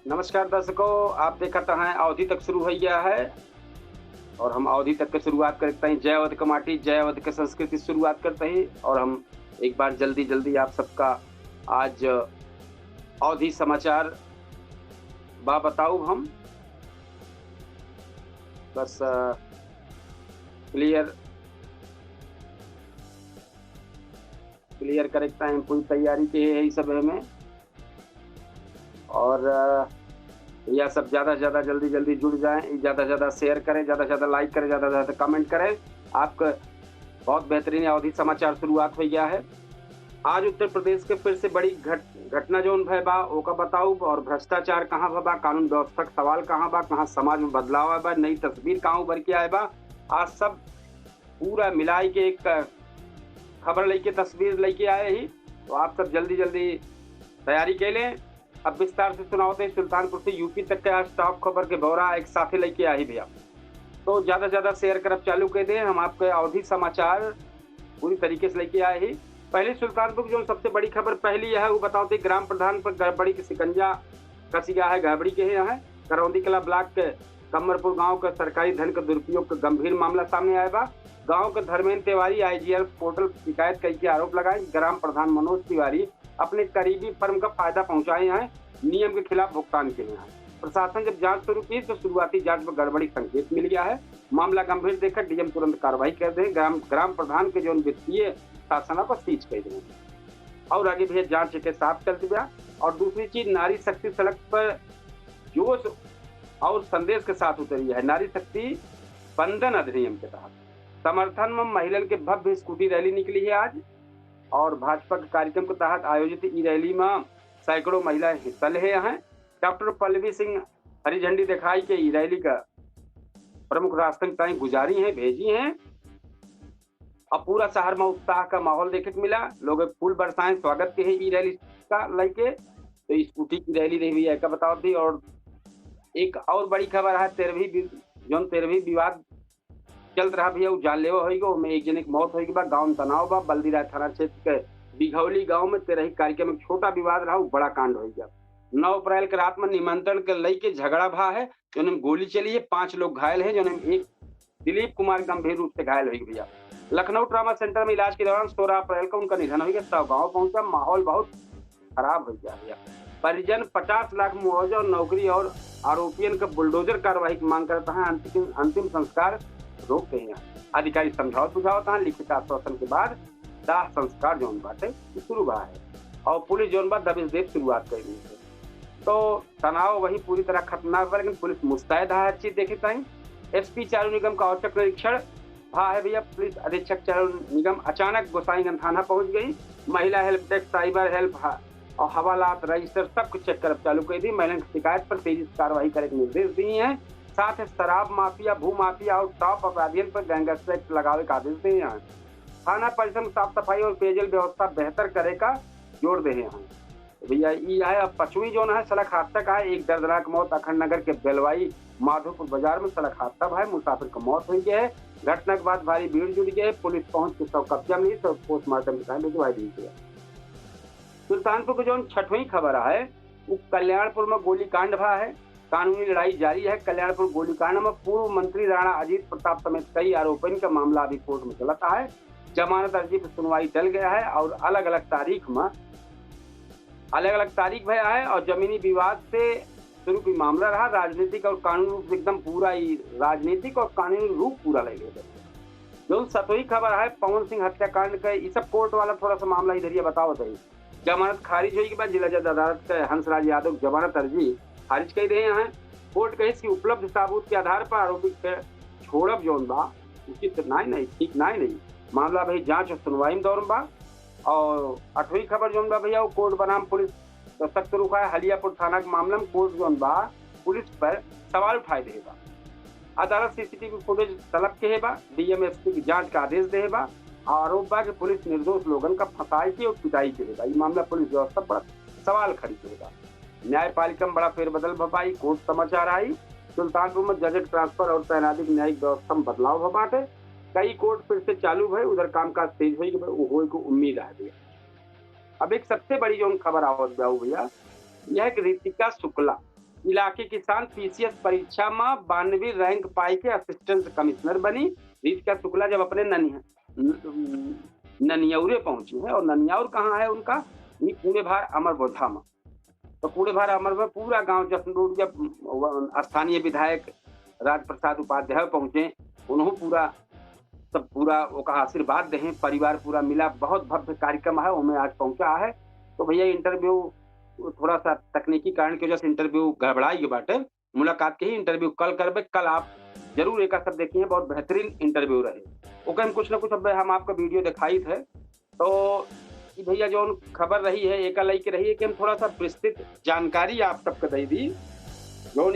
नमस्कार दर्शकों, आप देखत हैं अवधि तक शुरू हो गया है और हम अवधि तक के शुरुआत करते हैं। जय अवध का माटी, जय अवध के संस्कृति शुरुआत करते हैं और हम एक बार जल्दी आप सबका आज अवधि समाचार बा बताऊँ हम बस क्लियर क्लियर करता है पूरी तैयारी के है इस सब में और यह सब ज़्यादा से ज़्यादा जल्दी जुड़ जाएँ, ज़्यादा से ज़्यादा शेयर करें, ज़्यादा से ज़्यादा लाइक करें, ज़्यादा से ज़्यादा कमेंट करें। आपका बहुत बेहतरीन अवधि समाचार शुरुआत हो गया है। आज उत्तर प्रदेश के फिर से बड़ी घटना जौन भय बा ओका बताऊँ और भ्रष्टाचार कहाँ बा, कानून व्यवस्था का सवाल कहाँ बा, कहाँ समाज में बदलाव आए बा, नई तस्वीर कहाँ उभर के आए बा। आज सब पूरा मिलाई के एक खबर लेके तस्वीर लेके आए ही, तो आप सब जल्दी तैयारी के लें। अब विस्तार से सुनाते हैं सुल्तानपुर से यूपी तक के आज टॉप खबर के बौरा एक साथी लेके आई भैया, तो ज्यादा से ज्यादा शेयर करब चालू कर दें। हम आपके अवधि समाचार पूरी तरीके से लेके आए ही। पहले सुल्तानपुर की जो सबसे बड़ी खबर पहली है वो बताते ग्राम प्रधान पर गड़बड़ी के शिकंजा कसी गया है। गड़बड़ी के यहाँ है करौंदी कला ब्लॉक के कमरपुर गांव का सरकारी धन का दुरुपयोग का गंभीर मामला सामने आया बा। गांव के धर्मेंद्र तिवारी आईजीआरएफ पोर्टल शिकायत करके आरोप लगाए ग्राम प्रधान मनोज तिवारी अपने करीबी फर्म का फायदा पहुंचाए हैं, नियम के खिलाफ भुगतान किए हैं। प्रशासन जब जांच शुरू की तो शुरुआती जांच में गड़बड़ी संकेत मिल गया है। मामला गंभीर देखकर डीएम तुरंत कार्रवाई कर दें। ग्राम प्रधान के जो वित्तीय शासना को सीज कर दें और आगे भी जांच के साथ चलती गया। और दूसरी चीज, नारी शक्ति सड़क पर जोश और संदेश के साथ उतरी है। नारी शक्ति बंधन अधिनियम के तहत समर्थन में महिला के भव्य स्कूटी रैली निकली है आज और भाजपा के कार्यक्रम के तहत आयोजित ई रैली में सैकड़ों महिलाएं हिस्सा ले हैं। डॉक्टर पल्लवी सिंह हरी झंडी दिखाई के ई रैली का प्रमुख रास्ते तय गुजारी हैं, भेजी हैं। अब पूरा शहर में उत्साह का माहौल देखने को मिला। लोग फूल बरसाएं स्वागत के है ई रैली का लेके, तो स्कूटी की रैली रही हुई है का बताओ थी। और एक और बड़ी खबर है, 13वीं विवाद चल रहा भैया जानलेवा होगा में एक जने की मौत होगी बा। गांव तनाव बा बल्दीराय थाना क्षेत्र के बिघौली गांव में 13 कार्यक्रम में छोटा विवाद रहा, बड़ा कांड हो गया। 9 अप्रैल के रात में निमंत्रण के लेके झगड़ा भा है, जो गोली चली है, 5 लोग घायल हैं, जो एक दिलीप कुमार गंभीर रूप से घायल हो भैया। लखनऊ ट्रामा सेंटर में इलाज के दौरान 16 अप्रैल को उनका निधन हो गया। तब गाँव पहुंचा, माहौल बहुत खराब हो गया भैया। परिजन 50 लाख मुआवजा और नौकरी और आरोपियों का बुलडोजर कार्रवाई की मांग करता है। अंतिम संस्कार रोकते हैं। अधिकारी समझावत बुझावत हैं, लिखित आश्वासन के बाद दाह संस्कार जोन बाटे शुरू हुआ है और पुलिस जोन बात दबिश देव शुरुआत कर दी है। तो तनाव वही पूरी तरह खतरनाक है, लेकिन पुलिस मुस्तैद है। अच्छी देखे ताई एसपी चारू निगम का औचक निरीक्षण भा है भैया। पुलिस अधीक्षक चारू निगम अचानक गोसाईगंज थाना पहुंच गई। महिला हेल्प डेस्क, साइबर हेल्प और हवालात रजिस्टर सब कुछ चेक कर चालू कर दी। महिला की शिकायत पर तेजी से कार्रवाई करने के निर्देश दिए हैं। साथ ही शराब माफिया, भू माफिया और टॉप अपराधियों पर गैंगस्टर एक्ट लगावे का आदेश दिए हैं। थाना परिसर में साफ सफाई और पेयजल व्यवस्था बेहतर करे का जोर दे हैं। भैया ये है अब पचवी जोन है सड़क हादसा का है। एक दर्दनाक मौत अखंड नगर के बेलवाई माधोपुर बाजार में सड़क हादसा है, मुसाफिर की मौत हुई है। घटना के बाद भारी भीड़ जुड़ गई, पुलिस पहुंच के शव कब्जा में तो पोस्टमार्टम भिजवाई दी गई। सुल्तानपुर की जो 6वीं खबर है वो कल्याणपुर में गोलीकांड भा है। कानूनी लड़ाई जारी है। कल्याणपुर गोलीकांड में पूर्व मंत्री राणा अजीत प्रताप समेत कई आरोपियों का मामला अभी कोर्ट में चलता है। जमानत अर्जी पर सुनवाई टल गया है और अलग अलग तारीख भया है और जमीनी विवाद से शुरू की मामला रहा। राजनीतिक और कानूनी रूप एकदम पूरा ही राजनीतिक और कानूनी रूप पूरा ले गए। जो 7वीं खबर है पवन सिंह हत्याकांड का, ये सब कोर्ट वाला थोड़ा सा मामला इधर बताओ बताइए। जमानत खारिज हुई के बाद जिला जज अदालत के हंसराज यादव जमानत अर्जी खारिज कर रहे हैं। कोर्ट कहे कि उपलब्ध सबूत के आधार पर आरोपी के छोड़ब जोन बा उचित नहीं ठीक नहीं मामला भाई जांच और सुनवाई में दौर बा। और 8वीं खबर जोन बा भैया वो कोर्ट बनाम पुलिस तो सख्त रुखा है। हलियापुर थाना के मामला में कोर्ट जोन बा पुलिस पर सवाल उठाए दे बा। अदालत सीसीटीवी फुटेज तलब के बा, डीएमएसपी की जांच का आदेश दे बा। आरोप बा कि पुलिस निर्दोष लोगन का फंसाई की और पिटाई के बा। ये मामला पुलिस व्यवस्था पर सवाल खड़ी करेगा। न्यायपालिका में बड़ा फेरबदल भपाई, कोर्ट समाचार आई। सुल्तानपुर में जज ट्रांसफर और तैनाती न्यायिक व्यवस्था में बदलाव हो बाटे। कई कोर्ट फिर से चालू भय, उधर कामकाज तेज हुई को उम्मीद है। अब एक सबसे बड़ी जो खबर आवत भैया यह कि ऋतिका शुक्ला इलाके किसान पीसीएस परीक्षा में 92 रैंक पाई के असिस्टेंट कमिश्नर बनी। रितिका शुक्ला जब अपने ननियौरे पहुंची है, और ननियौर कहाँ है उनका, ये पुणे भार अमरबोधा में। तो पुणे भार अमर में पूरा गांव जब स्थानीय विधायक राजप्रसाद उपाध्याय पहुंचे, उन्होंने पूरा ओका आशीर्वाद दे, परिवार पूरा मिला, बहुत भव्य कार्यक्रम है, उनमें आज पहुंचा है। तो भैया इंटरव्यू थोड़ा सा तकनीकी कारण की वजह से इंटरव्यू गड़बड़ाई के बाटे, मुलाकात के ही इंटरव्यू कल करबे। कल आप जरूर एक सब देखिए, बहुत बेहतरीन इंटरव्यू रहे। ओके, हम कुछ ना कुछ अब हम आपका वीडियो दिखाई थे। तो भैया जो खबर रही है एक लई के रही है कि हम थोड़ा सा विस्तृत जानकारी आप सबको दे दी। जो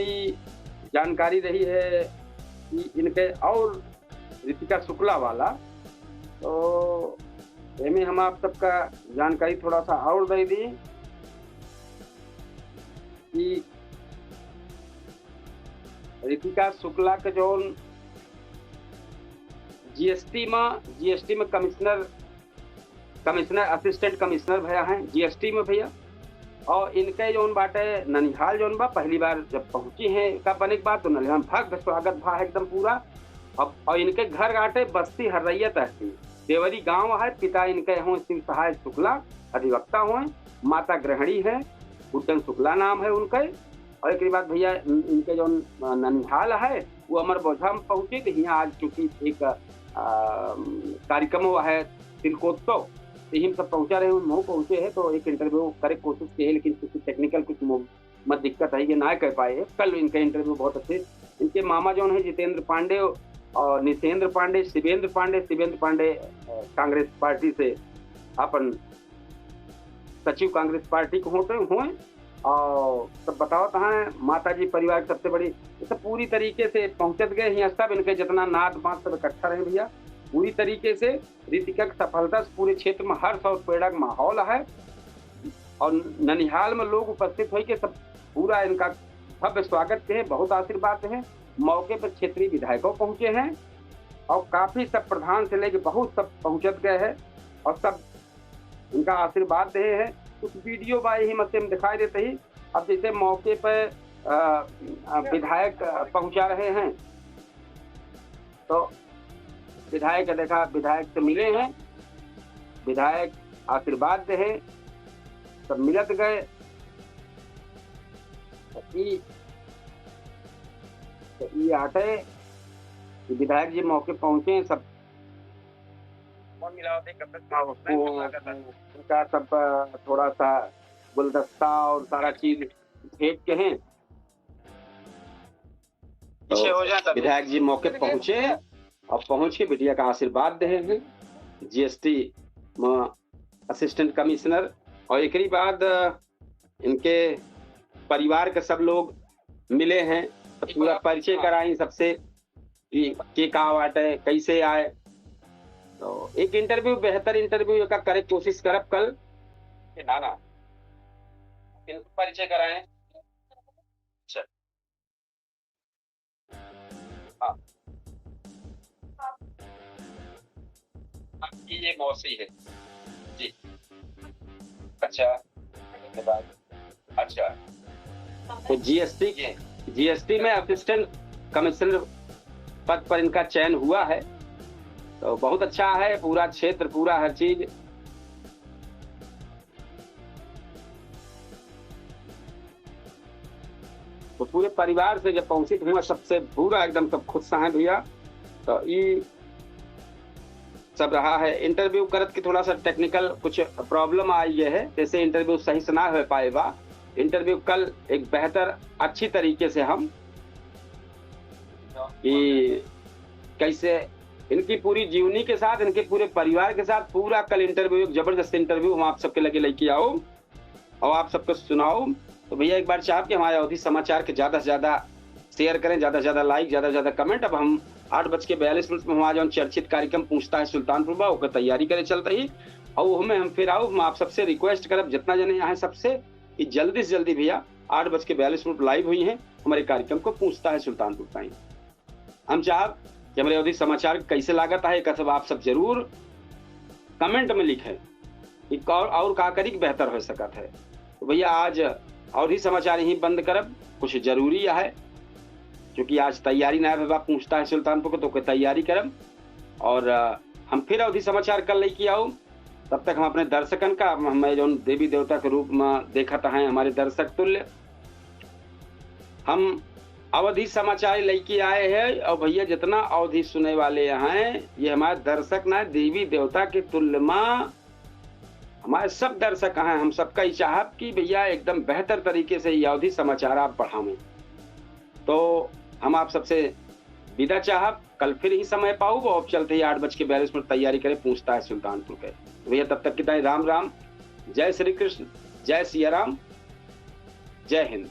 जानकारी रही है कि इनके और रितिका शुक्ला वाला, तो इनमें हम आप सबका जानकारी थोड़ा सा और दे दी कि रितिका शुक्ला के जो जीएसटी में कमिश्नर असिस्टेंट कमिश्नर भैया हैं जीएसटी में भैया। और इनके जो बाटे ननिहाल जो बा पहली बार जब पहुंची हैं का बने के बाद, तो ननिहाल भक्त स्वागत भा एकदम पूरा। और इनके घर गाटे बस्ती हरैया तहसील देवरी गांव है। पिता इनके हों शिव सहाय शुक्ला, अधिवक्ता हुए। माता गृहिणी है, गुड्डन शुक्ला नाम है उनके। और एक बाद भैया इनके जो ननिहाल है वो अमरबोझा में पहुंचे। तो यहाँ आज चूंकि एक कार्यक्रम हुआ है तिलकोत्सव, तो हम सब पहुंचा रहे हैं, पहुंचे हैं। तो एक इंटरव्यू करे कोशिश की है, लेकिन कुछ टेक्निकल कुछ मत दिक्कत है, ये ना कर पाए। कल इनका इंटरव्यू बहुत अच्छे। इनके मामा जो है जितेंद्र पांडे और नितेंद्र पांडे, शिवेंद्र पांडे कांग्रेस पार्टी से अपन सचिव कांग्रेस पार्टी को हुए। और सब बताओ कहाँ माता जी परिवार की सबसे बड़ी, सब पूरी तरीके से पहुंचत गए यहाँ। सब इनके जितना नाद बात सब इकट्ठा रहे भैया पूरी तरीके से। रितिका की सफलता से पूरे क्षेत्र में हर्ष और प्रेरणा का माहौल है। और ननिहाल में लोग उपस्थित हुए के सब पूरा इनका भव्य स्वागत के हैं, बहुत आशीर्वाद हैं। मौके पर क्षेत्रीय विधायकों पहुंचे हैं और काफी सब प्रधान से लेके बहुत सब पहुंचत गए हैं और सब इनका आशीर्वाद दे हैं। कुछ वीडियो बाई ही मत दिखाई देते ही। अब जैसे मौके पर विधायक पहुंचा रहे हैं, तो विधायक देखा, विधायक से मिले हैं, विधायक आशीर्वाद दे हैं, सब मिलत गए। ये आटे विधायक जी मौके पहुंचे, सब उनका सब थोड़ा सा गुलदस्ता और सारा चीज भेज के हैं। तो विधायक जी मौके पहुंचे और पहुंच के बिटिया का आशीर्वाद दे हैं जीएसटी में असिस्टेंट कमिश्नर। और एक ही बाद इनके परिवार के सब लोग मिले हैं, तो पूरा परिचय कराई सबसे कि कहाँ बाटे कैसे आए। तो एक इंटरव्यू बेहतर इंटरव्यू का करे कोशिश करब कल ना परिचय कराए। हाँ, ये मौसी है जी। अच्छा, अच्छा, तो जीएसटी में असिस्टेंट कमिश्नर पद पर इनका चयन हुआ है, तो बहुत अच्छा है। पूरा क्षेत्र, पूरा हर चीज। तो पूरे परिवार से जब पहुंचित हुआ, सबसे पूरा एकदम सब खुश हैं भैया। तो ये सब रहा है। इंटरव्यू करत की थोड़ा सा टेक्निकल कुछ प्रॉब्लम आई है, जैसे इंटरव्यू सही से ना हो पाएगा। इंटरव्यू कल एक बेहतर अच्छी तरीके से हम कैसे इनकी पूरी जीवनी के साथ, इनके पूरे परिवार के साथ पूरा कल इंटरव्यू, एक जबरदस्त इंटरव्यू हम आप सबके लगे लेके आओ और आप सबको सुनाओ। तो भैया एक बार चाह के हमारे अवधि समाचार के ज्यादा से ज्यादा शेयर करें, ज्यादा से ज्यादा लाइक, ज्यादा से ज्यादा कमेंट। अब हम 8:42 में हमारा जो चर्चित कार्यक्रम पूछता है सुल्तानपुर बा, ओकर तैयारी करे चलते ही। और हमें हम फिर आओ, हम आप सबसे रिक्वेस्ट करब जितना जने यहाँ सबसे कि जल्दी से जल्दी भैया 8:42 लाइव हुई है हमारे कार्यक्रम को पूछता है सुल्तानपुर टाइम। हम चाहब कि हमारे अवधि समाचार कैसे लागत है, सब आप सब जरूर कमेंट में लिखें और का करी बेहतर हो सकता है। तो भैया आज और ही समाचार यही बंद करब, कुछ जरूरी है क्योंकि आज तैयारी ना है, पूछता है सुल्तानपुर को तो कोई तैयारी करब। और हम फिर अवधि समाचार कल लेके आओ। तब तक हम अपने दर्शकन का हमें जो देवी देवता के रूप में देखत हैं हमारे दर्शक तुल्य, हम अवधि समाचार लेके आए हैं। और भैया जितना अवधि सुने वाले हैं ये हमारे दर्शक ना देवी देवता के तुल्य में हमारे सब दर्शक हैं। हम सबका ही चाहब कि भैया एकदम बेहतर तरीके से ये अवधि समाचार आप बढ़ावें। तो हम आप सबसे विदा चाहब, कल फिर ही समय पाऊ वो अब चलते ही 8:42 तैयारी करें, पूछता है सुल्तानपुर के। भैया तब तक की राम राम, जय श्री कृष्ण, जय सिया राम, जय हिंद।